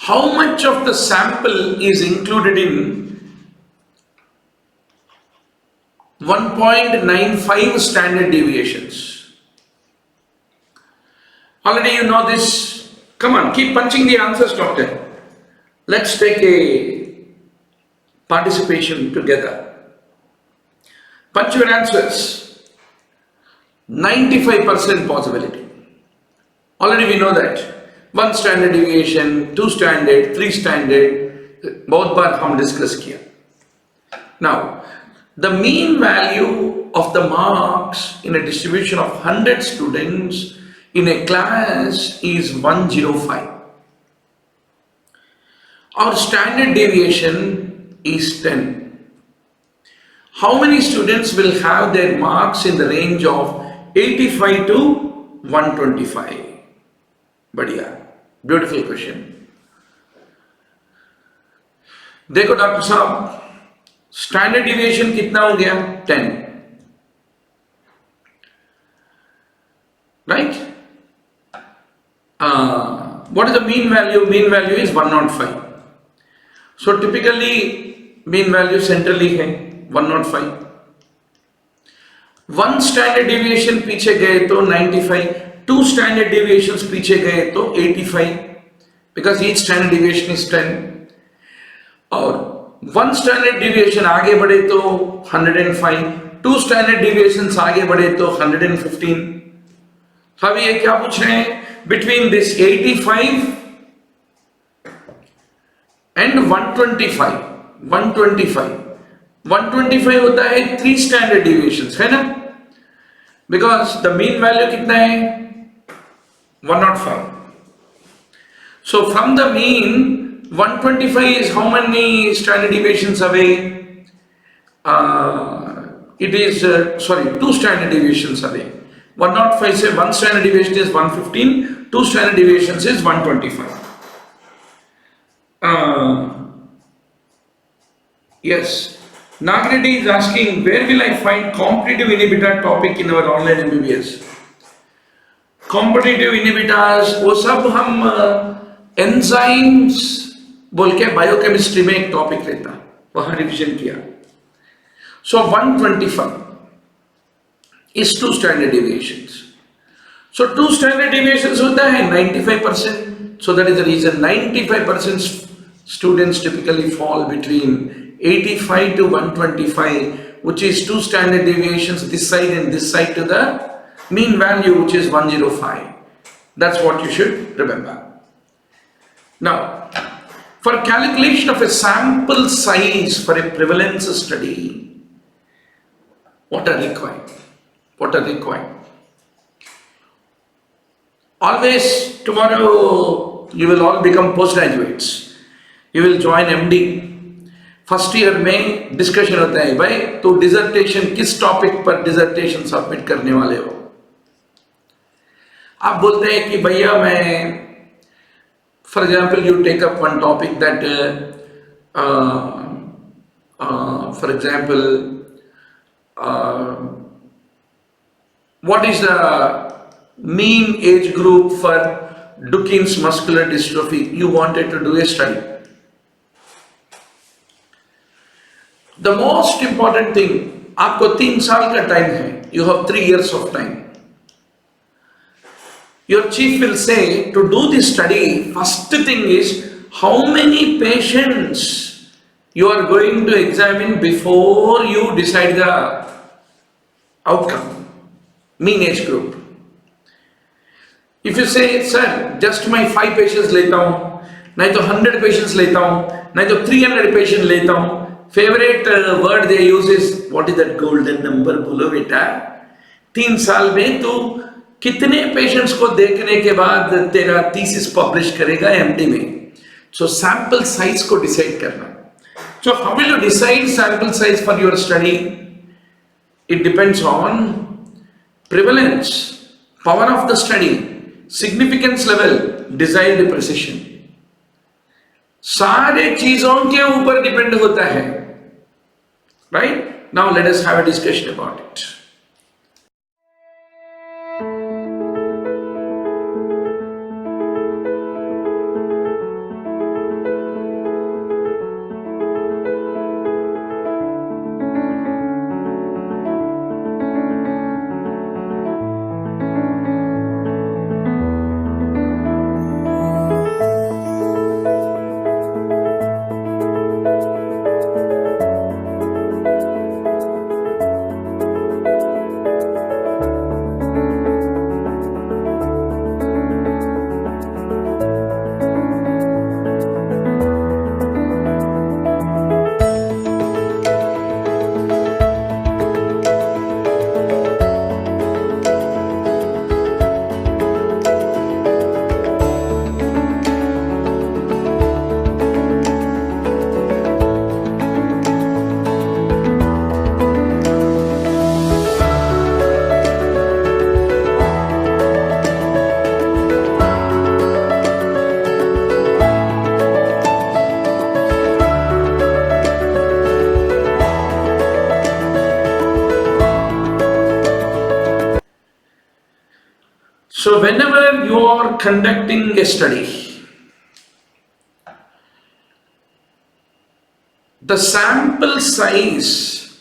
how much of the sample is included in 1.95 standard deviations? Already you know this. Come on, keep punching the answers, doctor. Let's take a participation together. Punch your answers. 95% possibility. Already we know that. 1 standard deviation, 2 standard, 3 standard, बहुत बार हम discuss किया. Now, the mean value of the marks in a distribution of 100 students in a class is 105. Our standard deviation is 10. How many students will have their marks in the range of 85 to 125? बढ़िया, beautiful question. देखो doctor साहब, standard deviation कितना हो गया? 10, right? What is the mean value? Mean value is 105. So typically mean value centrally है 105. 1 standard deviation पीछे गए तो 95, 2 standard deviations पीछे गए तो 85, because each standard deviation is 10. और 1 standard deviation आगे बढ़े तो 105, 2 standard deviations आगे बढ़े तो 115. अब ये क्या पूछ रहे हैं? Between this 85 and 125, 125 होता है 3 standard deviations, है ना? Because the mean value कितना है? 105. So from the mean, 125 is how many standard deviations away? It is 2 standard deviations away. 105 say 1 standard deviation is 115, 2 standard deviations is 125. Yes, Nagredi is asking, where will I find competitive inhibitor topic in our online MBBS? Competitive inhibitors, वो सब हम enzymes बोल के biochemistry में एक topic लेता, वहाँ revision किया. So 125 is 2 standard deviations. So 2 standard deviations होता है 95%. So that is the reason 95% students typically fall between 85 to 125, which is 2 standard deviations this side and this side to the mean value, which is 105. That's what you should remember. Now, for calculation of a sample size for a prevalence study, what are required? What are required? Always tomorrow you will all become postgraduates. You will join MD. First year में discussion होता है, भाई तो dissertation किस topic पर dissertation submit करने वाले हो? आप बोलते हैं कि भैया मैं, for example you take up one topic that for example what is the mean age group for Duchenne's muscular dystrophy. You wanted to do a study. The most important thing, आपको 3 साल का टाइम है. You have 3 years of time. Your chief will say to do this study, first thing is how many patients you are going to examine before you decide the outcome, mean age group. If you say, sir, just my 5 patients लेता हूँ, नहीं तो 100 patients लेता हूँ, नहीं तो 300 patients लेता हूँ, favorite word they use is what is that golden number? बोलो बेटा, 3 साल में तू कितने patients को देखने के बाद तेरा thesis publish करेगा MD में? So sample size को decide करना. So how will you decide sample size for your study? It depends on prevalence, power of the study, significance level, desired precision. सारे चीजों के ऊपर डिपेंड होता है. Right? Now let us have a discussion about it. So whenever you are conducting a study, the sample size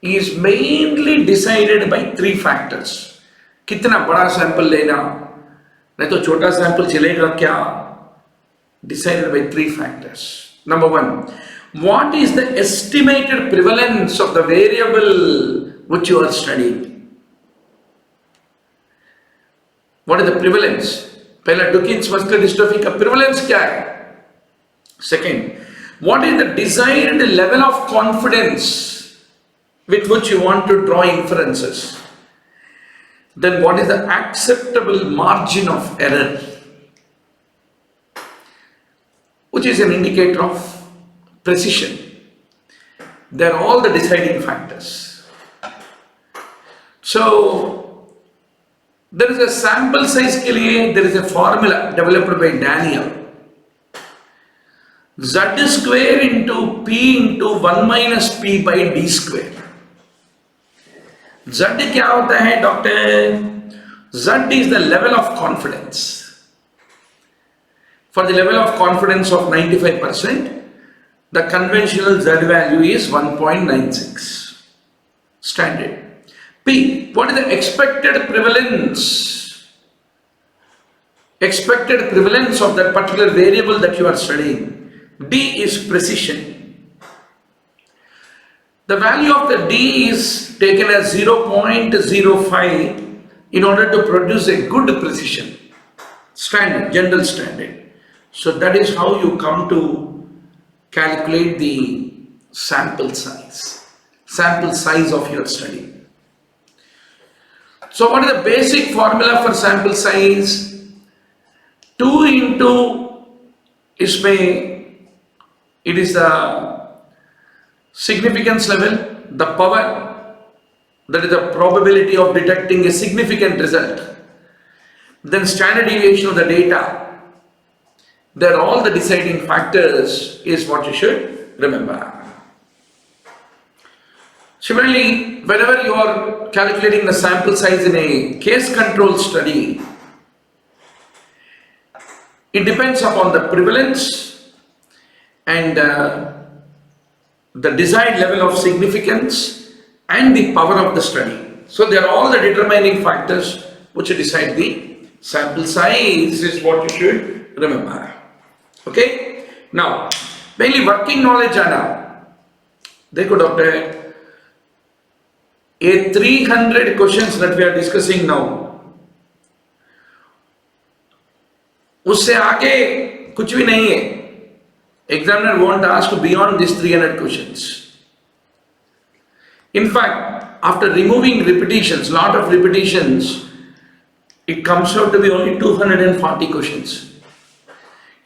is mainly decided by three factors. कितना बड़ा sample लेना, नहीं तो छोटा सैंपल चलेगा क्या? Decided by three factors. Number one, what is the estimated prevalence of the variable which you are studying? What is the prevalence? पहला Duchenne's muscular dystrophy का prevalence क्या है? Second, what is the desired level of confidence with which you want to draw inferences? Then what is the acceptable margin of error, which is an indicator of precision? They are all the deciding factors. So there is a sample size के लिए there is a formula developed by Daniel. Z square into P into 1 minus P by D square. Z क्या होता है doctor? Z is the level of confidence. For the level of confidence of 95%, the conventional Z value is 1.96 standard. P, what is the expected prevalence? Expected prevalence of that particular variable that you are studying. D is precision. The value of the D is taken as 0.05 in order to produce a good precision. Standard, general standard. So that is how you come to calculate the sample size of your study. So what is the basic formula for sample size? 2 into इसमें it is the significance level, the power, that is the probability of detecting a significant result. Then standard deviation of the data. They are all the deciding factors is what you should remember. Similarly, whenever you are calculating the sample size in a case control study, it depends upon the prevalence and the desired level of significance and the power of the study. So they are all the determining factors which decide the sample size is what you should remember. Okay? Now, mainly working knowledge आना. देखो doctor, a 300 questions that we are discussing now, उससे आगे कुछ भी नहीं है. Examiner won't ask beyond these 300 questions. In fact, after removing repetitions, lot of repetitions, it comes out to be only 240 questions.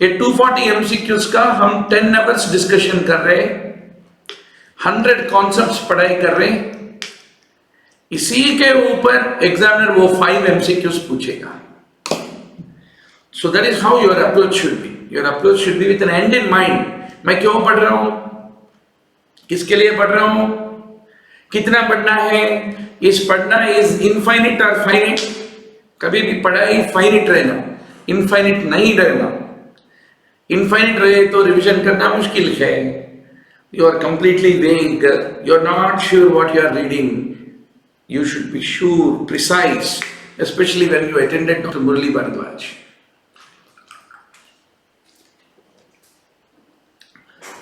ये 240 MCQs का हम 10 hours discussion कर रहे, 100 concepts पढ़ाई कर रहे, इसी के ऊपर examiner वो 5 MCQs पूछेगा. So that is how your approach should be. Your approach should be with an end in mind. मैं क्यों पढ़ रहा हूँ? किसके लिए पढ़ रहा हूँ? कितना पढ़ना है? इस पढ़ना is infinite or finite? कभी भी पढ़ाई finite रहना, infinite नहीं रहना. Infinite रहे तो revision करना मुश्किल है. You are completely vague. You are not sure what you are reading. You should be sure, precise, especially when you attended Dr. Murali Bharadwaj.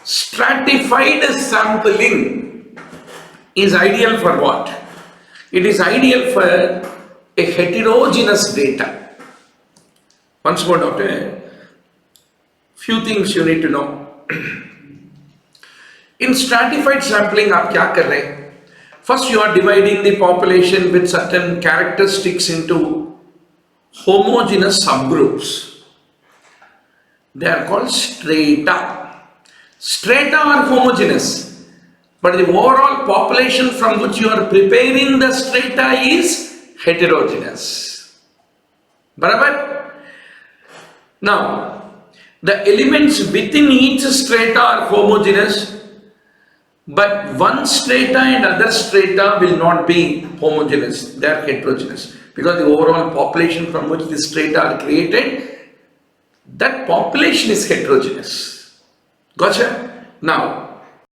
Stratified sampling is ideal for what? It is ideal for a heterogeneous data. Once more, doctor, few things you need to know. In stratified sampling, आप क्या कर रहे हैं? First, you are dividing the population with certain characteristics into homogeneous subgroups. They are called strata. Strata are homogeneous, but the overall population from which you are preparing the strata is heterogeneous. Barabar? Now, the elements within each strata are homogeneous, but one strata and other strata will not be homogeneous, they are heterogeneous. because the overall population from which the strata are created, that population is heterogeneous. Gotcha? Now,